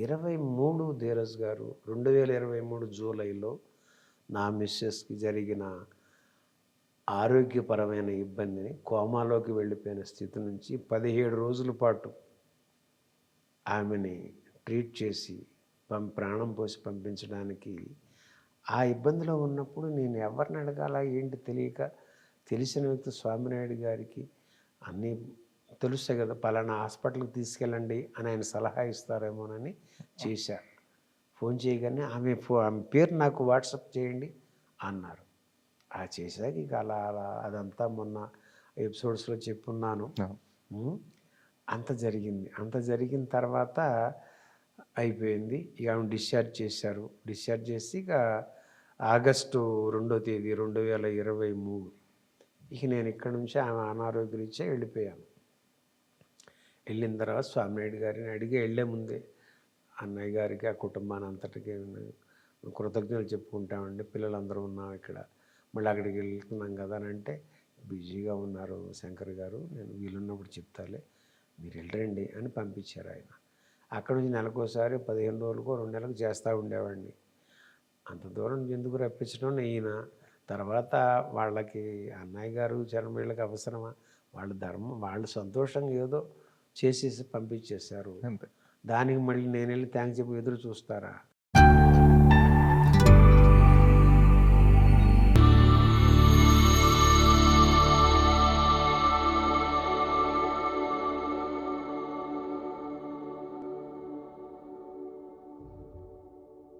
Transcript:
23 ధీరజ్ గారు 2023 జూలైలో నా మిస్సెస్‌కి జరిగిన ఆరోగ్యపరమైన ఇబ్బందిని కోమాలోకి వెళ్ళిపోయిన స్థితి నుంచి 17 రోజుల పాటు ఆమెని ట్రీట్ చేసి ప్రాణం పోసి పంపించడానికి ఆ ఇబ్బందిలో ఉన్నప్పుడు నేను ఎవరిని అడగాలా ఏంటి తెలియక తెలిసిన వ్యక్తి స్వామినాయుడు గారికి అన్నీ తెలుస్తాయి కదా, పలానా హాస్పిటల్కి తీసుకెళ్ళండి అని ఆయన సలహా ఇస్తారేమోనని చేశా. ఫోన్ చేయగానే ఆమె పేరు నాకు వాట్సాప్ చేయండి అన్నారు. ఆ చేశాక ఇక అలా అలా అదంతా మొన్న ఎపిసోడ్స్లో చెప్పున్నాను. అంత జరిగింది. అంత జరిగిన తర్వాత అయిపోయింది. ఇక ఆమె డిశ్చార్జ్ చేశారు. డిశ్చార్జ్ చేసి ఇక ఆగస్టు 2వ తేదీ 2023 ఇక నేను ఇక్కడ నుంచి ఆమె అనారోగ్యరీత్యా వెళ్ళిపోయాను. వెళ్ళిన తర్వాత స్వామినాయుడు గారిని అడిగి వెళ్ళే ముందే అన్నయ్య గారికి, ఆ కుటుంబాన్ని అంతటికి కృతజ్ఞతలు చెప్పుకుంటామండి, పిల్లలందరూ ఉన్నాం ఇక్కడ, మళ్ళీ అక్కడికి వెళ్తున్నాం కదా అని అంటే, బిజీగా ఉన్నారు శంకర్ గారు, నేను వీలున్నప్పుడు చెప్తాలే, మీరు వెళ్ళరండి అని పంపించారు ఆయన. అక్కడ నుంచి నెలకోసారి 15 రోజులకో 2 నెలలకు చేస్తూ ఉండేవాడిని. అంత దూరం ఎందుకు రప్పించడం ఈయన. తర్వాత వాళ్ళకి అన్నయ్య గారు చరణ్ అవసరమా, వాళ్ళ ధర్మం, వాళ్ళు సంతోషంగా ఏదో చేసేసి పంపించేశారు. దానికి మళ్ళీ నేను వెళ్ళి థ్యాంక్స్ చెప్పి ఎదురు చూస్తారా?